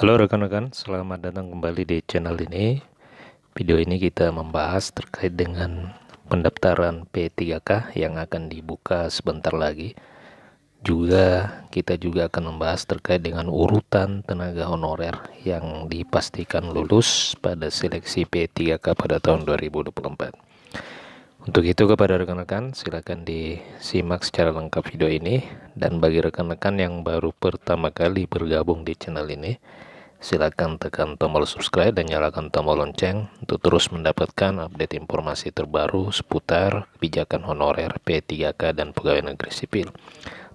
Halo rekan-rekan, selamat datang kembali di channel ini. Video ini kita membahas terkait dengan pendaftaran P3K yang akan dibuka sebentar lagi. Kita juga akan membahas terkait dengan urutan tenaga honorer yang dipastikan lulus pada seleksi P3K pada tahun 2024. Untuk itu kepada rekan-rekan silakan disimak secara lengkap video ini, dan bagi rekan-rekan yang baru pertama kali bergabung di channel ini, silakan tekan tombol subscribe dan nyalakan tombol lonceng untuk terus mendapatkan update informasi terbaru seputar kebijakan honorer P3K dan pegawai negeri sipil.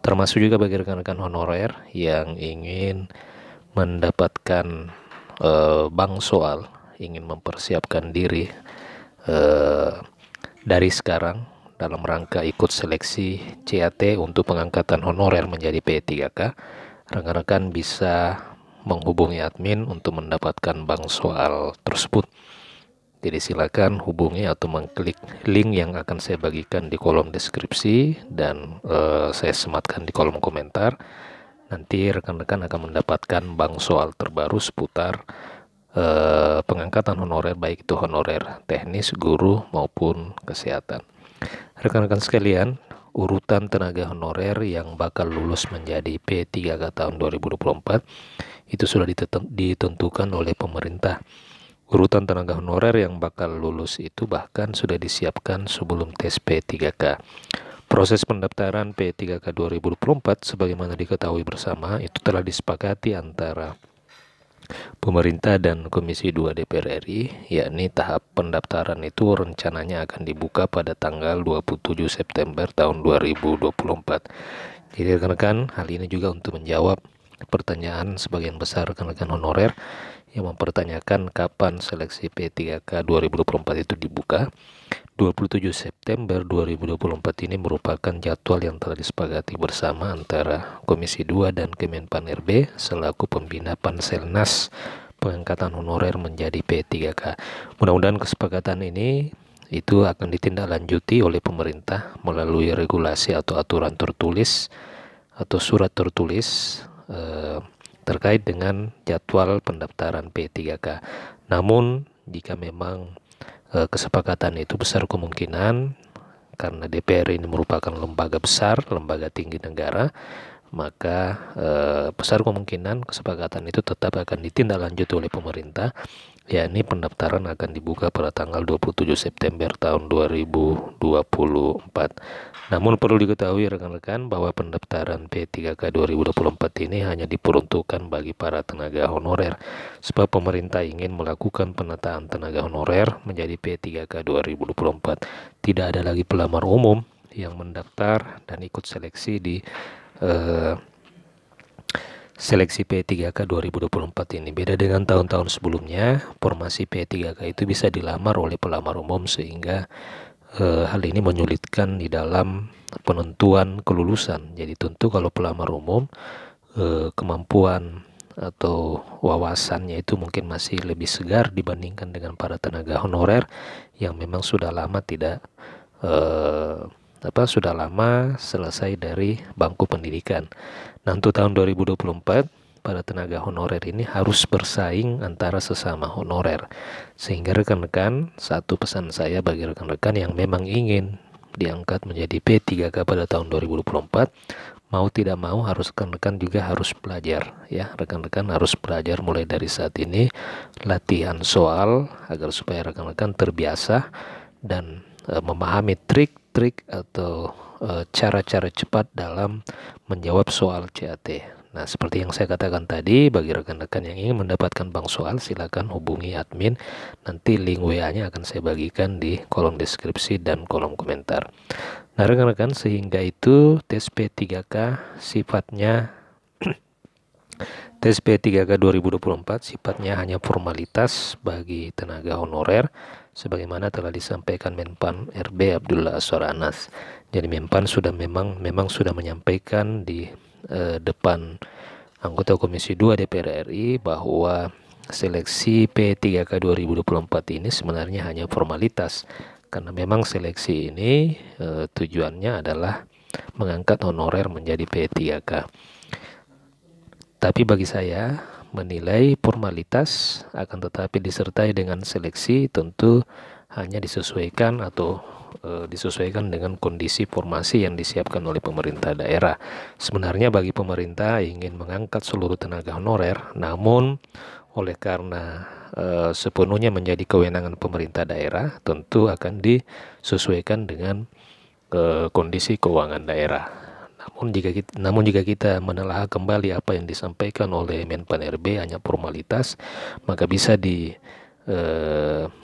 Termasuk juga bagi rekan-rekan honorer yang ingin mendapatkan bank soal, ingin mempersiapkan diri dari sekarang dalam rangka ikut seleksi CAT untuk pengangkatan honorer menjadi P3K, rekan-rekan bisa menghubungi admin untuk mendapatkan bank soal tersebut. Jadi silakan hubungi atau mengklik link yang akan saya bagikan di kolom deskripsi dan saya sematkan di kolom komentar. Nanti rekan-rekan akan mendapatkan bank soal terbaru seputar pengangkatan honorer, baik itu honorer teknis, guru maupun kesehatan. Rekan-rekan sekalian, urutan tenaga honorer yang bakal lulus menjadi P3K tahun 2024 itu sudah ditentukan oleh pemerintah. Urutan tenaga honorer yang bakal lulus itu bahkan sudah disiapkan sebelum tes P3K. Proses pendaftaran P3K 2024 sebagaimana diketahui bersama itu telah disepakati antara pemerintah dan Komisi 2 DPR RI, yakni tahap pendaftaran itu rencananya akan dibuka pada tanggal 27 September tahun 2024. Jadi rekan-rekan, hal ini juga untuk menjawab pertanyaan sebagian besar rekan-rekan honorer yang mempertanyakan kapan seleksi P3K 2024 itu dibuka. 27 September 2024 ini merupakan jadwal yang telah disepakati bersama antara Komisi 2 dan Kemenpan RB selaku pembina Panselnas pengangkatan honorer menjadi P3K. Mudah-mudahan kesepakatan ini itu akan ditindaklanjuti oleh pemerintah melalui regulasi atau aturan tertulis atau surat tertulis terkait dengan jadwal pendaftaran P3K. Namun jika memang kesepakatan itu besar kemungkinan, karena DPR ini merupakan lembaga besar, lembaga tinggi negara, maka besar kemungkinan kesepakatan itu tetap akan ditindaklanjuti oleh pemerintah, yakni pendaftaran akan dibuka pada tanggal 27 September tahun 2024. Namun perlu diketahui rekan-rekan bahwa pendaftaran P3K 2024 ini hanya diperuntukkan bagi para tenaga honorer, sebab pemerintah ingin melakukan penataan tenaga honorer menjadi P3K 2024. Tidak ada lagi pelamar umum yang mendaftar dan ikut seleksi di seleksi P3K 2024 ini. Beda dengan tahun-tahun sebelumnya, formasi P3K itu bisa dilamar oleh pelamar umum, sehingga hal ini menyulitkan di dalam penentuan kelulusan. Jadi tentu kalau pelamar umum kemampuan atau wawasannya itu mungkin masih lebih segar dibandingkan dengan para tenaga honorer yang memang sudah lama sudah lama selesai dari bangku pendidikan. Nah, untuk tahun 2024 para tenaga honorer ini harus bersaing antara sesama honorer, sehingga rekan-rekan, satu pesan saya bagi rekan-rekan yang memang ingin diangkat menjadi P3K pada tahun 2024, mau tidak mau rekan-rekan juga harus belajar, ya. Rekan-rekan harus belajar mulai dari saat ini, latihan soal agar supaya rekan-rekan terbiasa dan memahami trik-trik atau cara-cara cepat dalam menjawab soal CAT. Nah, seperti yang saya katakan tadi, bagi rekan-rekan yang ingin mendapatkan bank soal, silakan hubungi admin. Nanti link WA-nya akan saya bagikan di kolom deskripsi dan kolom komentar. Nah, rekan-rekan, sehingga itu tes P3K sifatnya tes P3K 2024 sifatnya hanya formalitas bagi tenaga honorer, sebagaimana telah disampaikan Menpan RB Abdullah Azwar Anas. Jadi Menpan memang sudah menyampaikan di depan anggota Komisi 2 DPR RI bahwa seleksi P3K 2024 ini sebenarnya hanya formalitas, karena memang seleksi ini tujuannya adalah mengangkat honorer menjadi P3K. Tapi bagi saya menilai formalitas, akan tetapi disertai dengan seleksi tentu hanya disesuaikan atau disesuaikan dengan kondisi formasi yang disiapkan oleh pemerintah daerah. Sebenarnya bagi pemerintah ingin mengangkat seluruh tenaga honorer, namun oleh karena sepenuhnya menjadi kewenangan pemerintah daerah, tentu akan disesuaikan dengan kondisi keuangan daerah. Namun jika kita menelaah kembali apa yang disampaikan oleh Menpan RB hanya formalitas, maka bisa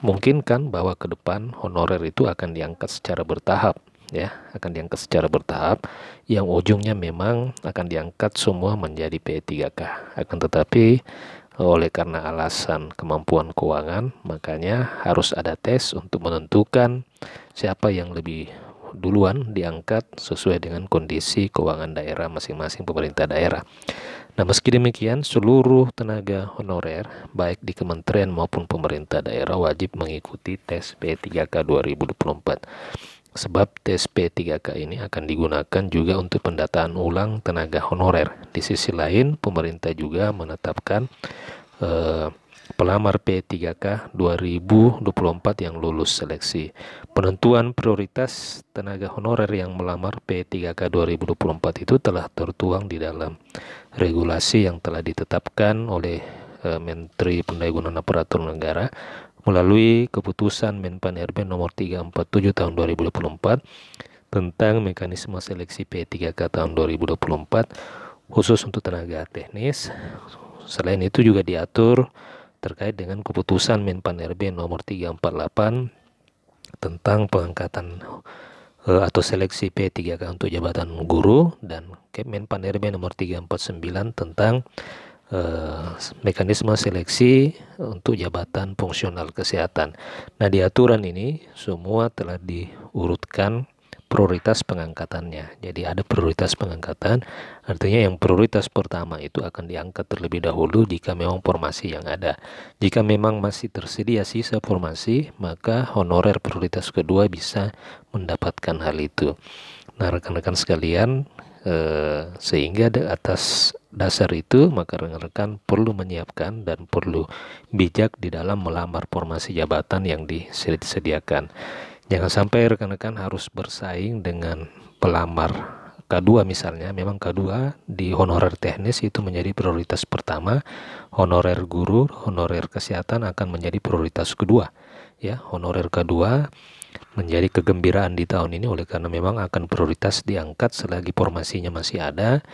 mungkinkan bahwa ke depan honorer itu akan diangkat secara bertahap, ya, akan diangkat secara bertahap, yang ujungnya memang akan diangkat semua menjadi P3K. Akan tetapi oleh karena alasan kemampuan keuangan, makanya harus ada tes untuk menentukan siapa yang lebih duluan diangkat sesuai dengan kondisi keuangan daerah masing-masing pemerintah daerah. Nah, meski demikian, seluruh tenaga honorer baik di kementerian maupun pemerintah daerah wajib mengikuti tes P3K 2024. Sebab tes P3K ini akan digunakan juga untuk pendataan ulang tenaga honorer. Di sisi lain, pemerintah juga menetapkan pelamar P3K 2024 yang lulus seleksi. Penentuan prioritas tenaga honorer yang melamar P3K 2024 itu telah tertuang di dalam regulasi yang telah ditetapkan oleh Menteri Pendayagunaan Aparatur Negara melalui keputusan Menpan RB nomor 347 tahun 2024 tentang mekanisme seleksi P3K tahun 2024 khusus untuk tenaga teknis. Selain itu juga diatur terkait dengan keputusan Menpan RB nomor 348 tentang pengangkatan atau seleksi P3K untuk jabatan guru, dan Menpan RB nomor 349 tentang mekanisme seleksi untuk jabatan fungsional kesehatan. Nah, di aturan ini semua telah diurutkan prioritas pengangkatannya. Jadi ada prioritas pengangkatan, artinya yang prioritas pertama itu akan diangkat terlebih dahulu jika memang formasi yang ada. Jika memang masih tersedia sisa formasi, maka honorer prioritas kedua bisa mendapatkan hal itu. Nah, rekan-rekan sekalian, sehingga atas dasar itu maka rekan-rekan perlu menyiapkan dan perlu bijak di dalam melamar formasi jabatan yang disediakan. Jangan sampai rekan-rekan harus bersaing dengan pelamar K2 misalnya. Memang K2 di honorer teknis itu menjadi prioritas pertama, honorer guru, honorer kesehatan akan menjadi prioritas kedua. Ya, honorer K2 menjadi kegembiraan di tahun ini oleh karena memang akan prioritas diangkat selagi formasinya masih ada.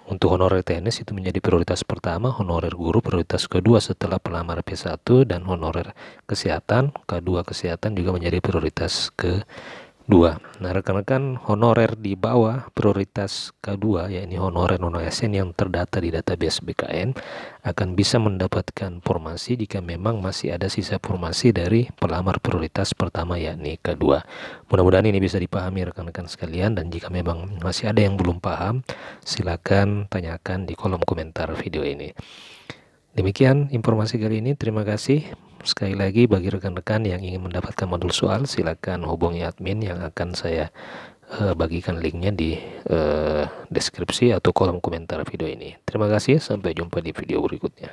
Untuk honorer teknis itu menjadi prioritas pertama, honorer guru prioritas kedua setelah pelamar P1, dan honorer kesehatan K2 kesehatan juga menjadi prioritas kedua. Nah, rekan-rekan honorer di bawah prioritas K2, yakni honorer non-ASN yang terdata di database BKN, akan bisa mendapatkan formasi jika memang masih ada sisa formasi dari pelamar prioritas pertama, yakni K2. Mudah-mudahan ini bisa dipahami rekan-rekan sekalian, dan jika memang masih ada yang belum paham, silakan tanyakan di kolom komentar video ini. Demikian informasi kali ini. Terima kasih. Sekali lagi, bagi rekan-rekan yang ingin mendapatkan modul soal, silakan hubungi admin yang akan saya bagikan linknya di deskripsi atau kolom komentar video ini. Terima kasih, sampai jumpa di video berikutnya.